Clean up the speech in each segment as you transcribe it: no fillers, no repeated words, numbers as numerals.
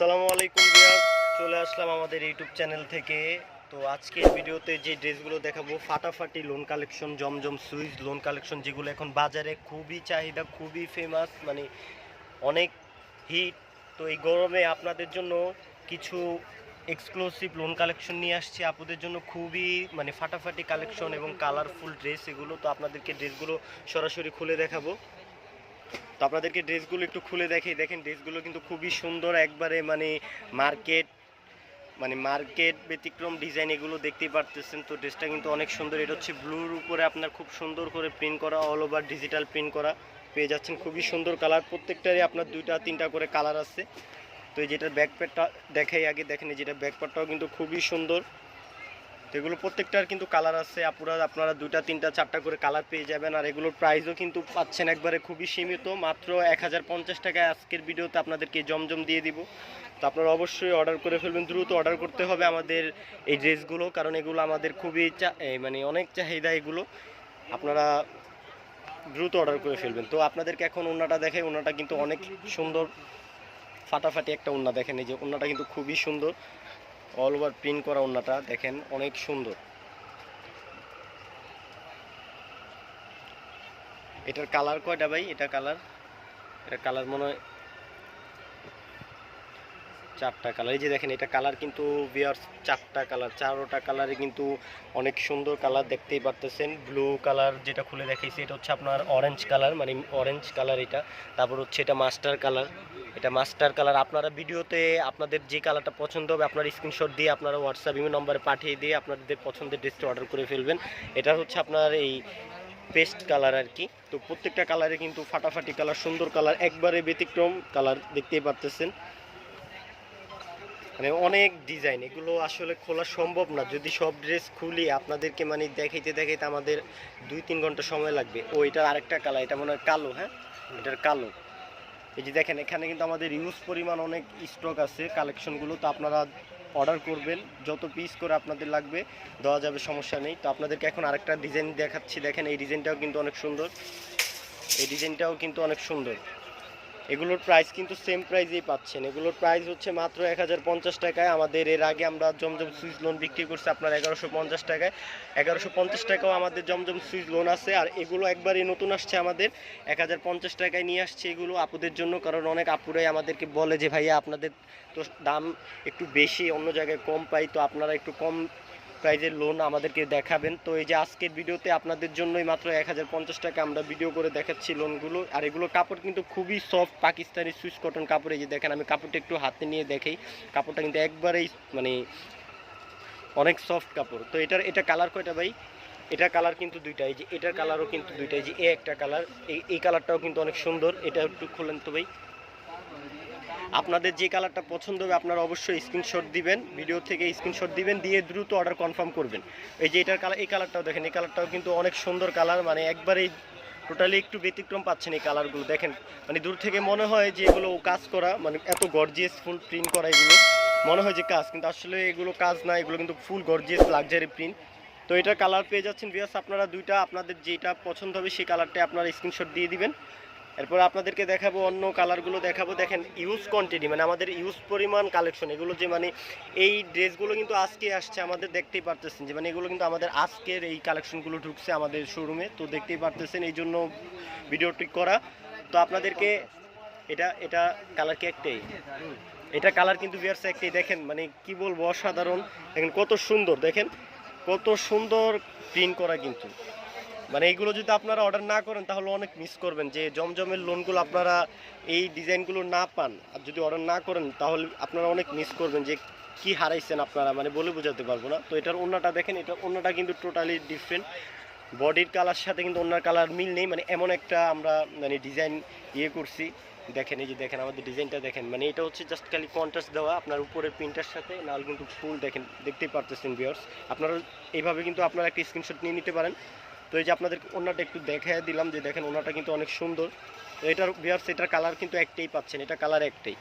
আসসালামু আলাইকুম ভিউয়ার্স, চলে আসলাম আমাদের ইউটিউব চ্যানেল থেকে। তো আজকের ভিডিওতে যে ড্রেসগুলো দেখাবো ফাটাফাটি লোন কালেকশন, জমজম সুইজ লোন কালেকশন, যেগুলো এখন বাজারে খুবই চাহিদা, খুবই ফেমাস, মানে অনেক হিট। তো এই গরমে আপনাদের জন্য কিছু এক্সক্লুসিভ লোন কালেকশন নিয়ে আসছি আপুদের জন্য, খুবই মানে ফাটাফাটি কালেকশন এবং কালারফুল ড্রেস এগুলো। তো আপনাদেরকে ড্রেসগুলো সরাসরি খুলে দেখাবো। তো আপনাদেরকে ড্রেসগুলো একটু খুলে দেখেই, দেখেন ড্রেসগুলো কিন্তু খুবই সুন্দর, একবারে মার্কেট ব্যতিক্রম ডিজাইন, এগুলো দেখতেই পারতেছেন। তো ড্রেসটা কিন্তু অনেক সুন্দর। এটা হচ্ছে ব্লুর উপরে আপনার খুব সুন্দর করে প্রিন্ট করা, অল ওভার ডিজিটাল প্রিন্ট করা পেয়ে যাচ্ছেন। খুবই সুন্দর কালার, প্রত্যেকটারই আপনার দুইটা তিনটা করে কালার আছে। তো এই যেটার ব্যাকপ্যাডটা দেখাই আগে, দেখেন এই যেটা ব্যাকপ্যাডটাও কিন্তু খুবই সুন্দর। তো এগুলো প্রত্যেকটার কিন্তু কালার আছে, আপনারা দুইটা তিনটা চারটা করে কালার পেয়ে যাবেন। আর এগুলোর প্রাইসও কিন্তু পাচ্ছেন একবারে খুবই সীমিত, মাত্র 1050 টাকায় আজকের ভিডিওতে আপনাদেরকে জমজম দিয়ে দিব। তো আপনারা অবশ্যই অর্ডার করে ফেলবেন, দ্রুত অর্ডার করতে হবে আমাদের এই ড্রেসগুলো, কারণ এগুলো আমাদের খুবই মানে অনেক চাহিদা এগুলো। আপনারা দ্রুত অর্ডার করে ফেলবেন। তো আপনাদেরকে এখন ওড়নাটা দেখাই, ওড়নাটা কিন্তু অনেক সুন্দর, ফাটাফাটি একটা ওড়না। দেখেন এই যে ওড়নাটা কিন্তু খুবই সুন্দর, অল ওভার প্রিন্ট করা ওড়নাটা দেখেন অনেক সুন্দর। এটার কালার কয়টা ভাই? এটা কালার মনে হয় চারটা কালার। এই যে দেখেন এটা কালার কিন্তু ভিউয়ার্স চারটা কালার, চারোটা কালারে কিন্তু অনেক সুন্দর কালার দেখতেই পারতেছেন। ব্লু কালার যেটা খুলে দেখাইছি, এটা হচ্ছে আপনার অরেঞ্জ কালার, মানে অরেঞ্জ কালার এটা। তারপর হচ্ছে এটা মাস্টার কালার, এটা মাস্টার কালার। আপনারা ভিডিওতে আপনাদের যে কালারটা পছন্দ হবে আপনার স্ক্রিনশট দিয়ে আপনারা হোয়াটসঅ্যাপ ইমেল নম্বরে পাঠিয়ে দিয়ে আপনাদের পছন্দের ড্রেসটা অর্ডার করে ফেলবেন। এটা হচ্ছে আপনার এই পেস্ট কালার আর কি। তো প্রত্যেকটা কালারে কিন্তু ফাটাফাটি কালার, সুন্দর কালার, একবারে ব্যতিক্রম কালার দেখতেই পারতেছেন। মানে অনেক ডিজাইন, এগুলো আসলে খোলা সম্ভব না। যদি সব ড্রেস খুলি আপনাদেরকে মানে দেখাইতে দেখাইতে আমাদের 2-3 ঘন্টা সময় লাগবে। ও এটার আরেকটা কালার, এটা মনে হয় কালো। হ্যাঁ, এটার কালো। এই যে দেখেন এখানে কিন্তু আমাদের ইউজ পরিমাণ অনেক স্টক আছে কালেকশনগুলো। তো আপনারা অর্ডার করবেন, যত পিস করে আপনাদের লাগবে দেওয়া যাবে, সমস্যা নেই। তো আপনাদেরকে এখন আরেকটা ডিজাইন দেখাচ্ছি, দেখেন এই ডিজাইনটাও কিন্তু অনেক সুন্দর, এই ডিজাইনটাও কিন্তু অনেক সুন্দর। এগুলোর প্রাইস কিন্তু সেম প্রাইসেই পাচ্ছেন। এগুলোর প্রাইস হচ্ছে মাত্র 1050 টাকায়। আমাদের এর আগে আমরা জমজম সুইচ লোন বিক্রি করছি আপনার 1150 টাকায়। 1150 টাকাও আমাদের জমজম সুইচ লোন আছে। আর এগুলো একবারই নতুন আসছে, আমাদের 1050 টাকায় নিয়ে আসছে এগুলো আপুদের জন্য। কারণ অনেক আপুরাই আমাদেরকে বলে যে ভাইয়া আপনাদের তো দাম একটু বেশি, অন্য জায়গায় কম পাই, তো আপনারা একটু কম প্রাইজের লোন আমাদেরকে দেখাবেন। তো এই যে আজকের ভিডিওতে আপনাদের জন্যই মাত্র 1050 টাকা আমরা ভিডিও করে দেখাচ্ছি লোনগুলো। আর এগুলো কাপড় কিন্তু খুবই সফট, পাকিস্তানি সুইস কটন কাপড়। এই যে দেখেন আমি কাপড়টা একটু হাতে নিয়ে দেখাই, কাপড়টা কিন্তু একবারেই মানে অনেক সফট কাপড়। তো এটা কালার কয়টা ভাই? এটা কালার কিন্তু দুইটা। এই যে এটার কালারও কিন্তু দুইটা। এই যে একটা কালার, এই কালারটাও কিন্তু অনেক সুন্দর। এটা একটু খুলেন তো ভাই। আপনাদের যে কালারটা পছন্দ হবে আপনারা অবশ্যই স্ক্রিনশট দিবেন, ভিডিও থেকে স্ক্রিনশট দিবেন, দিয়ে দ্রুত অর্ডার কনফার্ম করবেন। এই যে এটার কালার, এই কালারটাও দেখেন, এই কালারটাও কিন্তু অনেক সুন্দর কালার, মানে একবারেই টোটালি একটু ব্যতিক্রম পাচ্ছেন এই কালারগুলো। দেখেন মানে দূর থেকে মনে হয় যে এগুলো কাজ করা, মানে এত গর্জিয়াস ফুল প্রিন্ট করা, এগুলো মনে হয় যে কাজ, কিন্তু আসলে এগুলো কাজ না, এগুলো কিন্তু ফুল গর্জিয়াস লাক্সারি প্রিন্ট। তো এটার কালার পেয়ে যাচ্ছেন ভিউয়ার্স আপনারা দুইটা, আপনাদের যেটা পছন্দ হবে সেই কালারটা আপনারা স্ক্রিনশট দিয়ে দিবেন। এরপর আপনাদেরকে দেখাবো অন্য কালারগুলো দেখাবো। দেখেন ইউজ কোয়ান্টিটি, মানে আমাদের ইউজ পরিমাণ কালেকশন এগুলো। যে মানে এই ড্রেসগুলো কিন্তু আজকে আসছে, আমাদের দেখতেই পারতেছেন যে মানে এগুলো কিন্তু আমাদের আজকের এই কালেকশনগুলো ঢুকছে আমাদের শোরুমে। তো দেখতেই পারতেছেন, এই জন্য ভিডিওটি করা। তো আপনাদেরকে এটা কালার কি একটাই? এটা কালার কিন্তু ভিউয়ার্স একটাই। দেখেন মানে কি বলবো, অসাধারণ। দেখেন কত সুন্দর, দেখেন কত সুন্দর প্রিন্ট করা কিন্তু। মানে এইগুলো যদি আপনারা অর্ডার না করেন তাহলে অনেক মিস করবেন, যে জমজমের লোনগুলো আপনারা এই ডিজাইনগুলো না পান। আর যদি অর্ডার না করেন তাহলে আপনারা অনেক মিস করবেন, যে কি হারাইছেন আপনারা, মানে বলে বোঝাতে পারবো না। তো এটার ওড়নাটা দেখেন, এটা ওড়নাটা কিন্তু টোটালি ডিফারেন্ট, বডির কালার সাথে কিন্তু ওড়নার কালার মিল নেই, মানে এমন একটা আমরা মানে ডিজাইন করছি। দেখেন এই যে দেখেন আমাদের ডিজাইনটা দেখেন, মানে এটা হচ্ছে জাস্ট খালি কন্ট্রাস্ট দেওয়া আপনার উপরের প্রিন্টার সাথে, নাহলে কিন্তু ফুল দেখেন, দেখতেই পারতেছেন ভিউয়ার্স। আপনারা এইভাবে কিন্তু আপনারা একটা স্ক্রিনশট নিয়ে নিতে পারেন। তো এই যে আপনাদের ওড়নাটা একটু দেখাই দিলাম, যে দেখেন ওড়নাটা কিন্তু অনেক সুন্দর। তো এটার ভিউয়ার্স এটার কালার কিন্তু একটাই পাচ্ছেন, এটা কালার একটাই,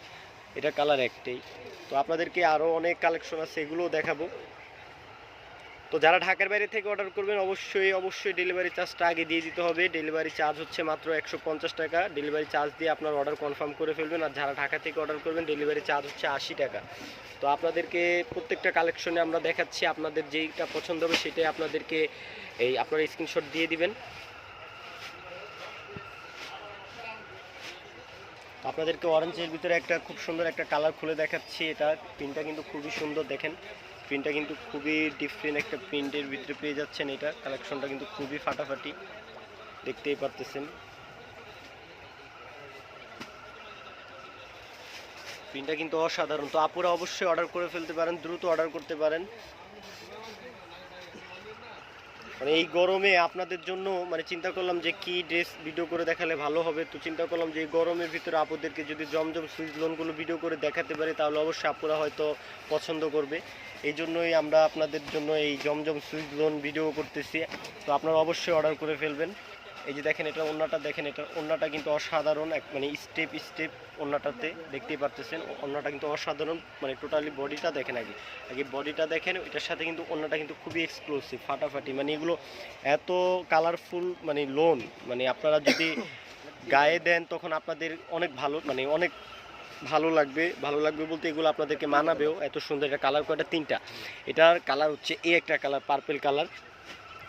এটা কালার একটাই। তো আপনাদেরকে আরও অনেক কালেকশন আছে, এগুলোও দেখাবো। তো যারা ঢাকার বাইরে থেকে অর্ডার করবেন অবশ্যই ডেলিভারি চার্জটা আগে দিয়ে দিতে হবে। ডেলিভারি চার্জ হচ্ছে মাত্র 150 টাকা। ডেলিভারি চার্জ দিয়ে আপনার অর্ডার কনফার্ম করে ফেলবেন। আর যারা ঢাকা থেকে অর্ডার করবেন ডেলিভারি চার্জ হচ্ছে 80 টাকা। তো আপনাদেরকে প্রত্যেকটা কালেকশনে আমরা দেখাচ্ছি, আপনাদের যেইটা পছন্দ হবে সেটাই আপনাদেরকে আপনারা স্ক্রিনশট দিয়ে দিবেন। আপনাদেরকে অরেঞ্জের ভিতরে একটা খুব সুন্দর একটা কালার খুলে দেখাচ্ছি। এটা প্রিন্টটা কিন্তু খুবই সুন্দর, দেখেন প্রিন্টটা কিন্তু খুবই ডিফারেন্ট একটা প্রিন্টের ভিতরে পেয়ে যাচ্ছেন। এটা কালেকশনটা কিন্তু খুবই ফাটাফাটি, দেখতেই পারতেছেন। প্রিন্টটা কিন্তু অসাধারণ। তো আপুরা অবশ্যই অর্ডার করে ফেলতে পারেন, দ্রুত অর্ডার করতে পারেন। মানে এই গরমে আপনাদের জন্য মানে চিন্তা করলাম যে কি ড্রেস ভিডিও করে দেখালে ভালো হবে। তো চিন্তা করলাম যে এই গরমের ভিতরে আপুদেরকে যদি জমজম সুইচ লোনগুলো ভিডিও করে দেখাতে পারি তাহলে অবশ্যই আপুরা হয়তো পছন্দ করবে। এই জন্যই আমরা আপনাদের জন্য এই জমজম সুইচ লোন ভিডিও করতেছি। তো আপনারা অবশ্যই অর্ডার করে ফেলবেন। এই যে দেখেন এটা ওন্নাটা, দেখেন এটা ওন্নাটা কিন্তু অসাধারণ, মানে স্টেপ ওন্নাটাতে দেখতেই পারতেছেন। ওন্নাটা কিন্তু অসাধারণ, মানে টোটালি বডিটা দেখেন, আগে বডিটা দেখেন। এটার সাথে কিন্তু ওন্নাটা কিন্তু খুবই এক্সক্লুসিভ, ফাটাফাটি, মানে এগুলো এত কালারফুল, মানে লোন, মানে আপনারা যদি গায়ে দেন তখন আপনাদের অনেক ভালো, মানে অনেক ভালো লাগবে বলতে এগুলো আপনাদেরকে মানাবেও। এত সুন্দর এটা কালার কয়টা, 3টা। এটার কালার হচ্ছে এই একটা কালার পার্পেল কালার,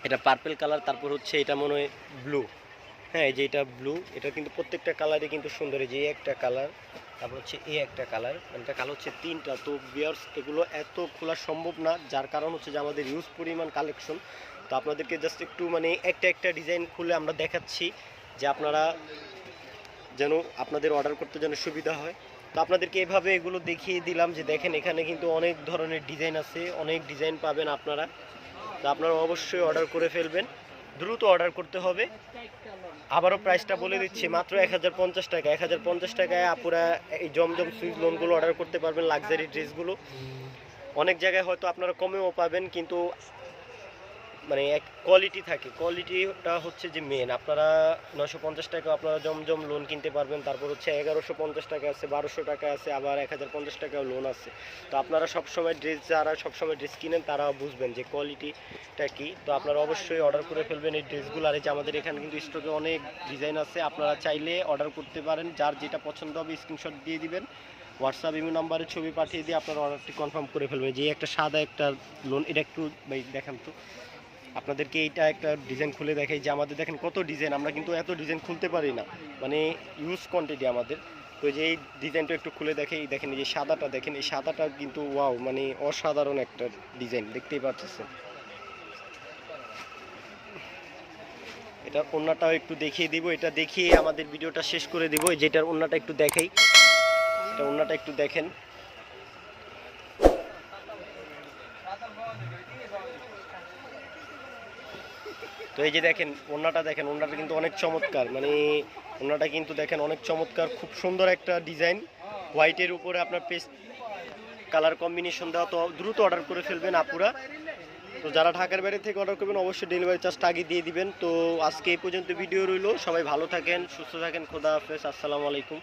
এটা পার্পেল কালার, তারপর হচ্ছে এটা মনে হয় ব্লু। হ্যাঁ, এই যে এটা ব্লু, এটা কিন্তু প্রত্যেকটা কালারই কিন্তু সুন্দর। এই যে একটা কালার, তারপর হচ্ছে এই একটা কালার, মানে এটা কালার হচ্ছে 3টা। তো ভিউয়ার্স এগুলো এত খোলা সম্ভব না, যার কারণ হচ্ছে যে আমাদের ইউজ পরিমাণ কালেকশন। তো আপনাদেরকে জাস্ট একটু মানে একটা ডিজাইন খুলে আমরা দেখাচ্ছি যে আপনারা যেন আপনাদের অর্ডার করতে যেন সুবিধা হয়। তো আপনাদেরকে এভাবে এগুলো দেখিয়ে দিলাম যে দেখেন এখানে কিন্তু অনেক ধরনের ডিজাইন আছে, অনেক ডিজাইন পাবেন আপনারা। তো আপনারা অবশ্যই অর্ডার করে ফেলবেন, দ্রুত অর্ডার করতে হবে। আবারও প্রাইসটা বলে দিচ্ছি, মাত্র 1050 টাকা। 1050 টাকায় আপুরা এই জমজম সুইচ লোনগুলো অর্ডার করতে পারবেন, লাক্সারি ড্রেসগুলো। অনেক জায়গায় হয়তো আপনারা কমেও পাবেন, কিন্তু মানে এক কোয়ালিটি থাকে, কোয়ালিটিটা হচ্ছে যে মেন। আপনারা 950 টাকা আপনারা জমজম লোন কিনতে পারবেন। তারপর হচ্ছে 1150 টাকা আছে, 1200 টাকা আছে, আবার 1050 টাকাও লোন আছে। তো আপনারা সবসময় যারা সবসময় ড্রেস কিনেন তারা বুঝবেন যে কোয়ালিটিটা কি। তো আপনারা অবশ্যই অর্ডার করে ফেলবেন এই ড্রেসগুলো। আর এই যে আমাদের এখানে কিন্তু স্টকে অনেক ডিজাইন আছে, আপনারা চাইলে অর্ডার করতে পারেন। যার যেটা পছন্দ হবে স্ক্রিনশট দিয়ে দিবেন, হোয়াটসঅ্যাপ ইমেল নাম্বারে ছবি পাঠিয়ে দিয়ে আপনারা অর্ডারটি কনফার্ম করে ফেলবেন। যে একটা সাদা একটা লোন, এটা একটু দেখান তো আপনাদেরকে। এইটা একটা ডিজাইন খুলে দেখাই যে আমাদের দেখেন কত ডিজাইন, আমরা কিন্তু এত ডিজাইন খুলতে পারি না, মানে ইউজ কোয়ান্টিটি আমাদের। তো যে এই ডিজাইনটা একটু খুলে দেখাই, দেখেন এই যে সাদাটা দেখেন, এই সাদাটা কিন্তু ওয়াও, মানে অসাধারণ একটা ডিজাইন, দেখতেই পাচ্ছেন। এটা ওন্নাটাও একটু দেখিয়ে দিব, এটা দেখিয়ে আমাদের ভিডিওটা শেষ করে দিব। যেটার ওন্নাটা একটু দেখাই, এটা ওন্নাটা একটু দেখেন। তো এই যে দেখেন ওন্নাটা দেখেন, ওন্নাটা কিন্তু অনেক চমৎকার, মানে ওন্নাটা কিন্তু দেখেন অনেক চমৎকার, খুব সুন্দর একটা ডিজাইন। হোয়াইটের উপরে আপনার পেস্ট কালার কম্বিনেশন দেওয়া। তো দ্রুত অর্ডার করে ফেলবেন আপুরা। তো যারা ঢাকার বাইরে থেকে অর্ডার করবেন অবশ্যই ডেলিভারি চার্জটা আগে দিয়ে দিবেন। তো আজকে এই পর্যন্ত ভিডিও রইল, সবাই ভালো থাকেন, সুস্থ থাকেন, খোদা হাফেজ, আসসালামু আলাইকুম।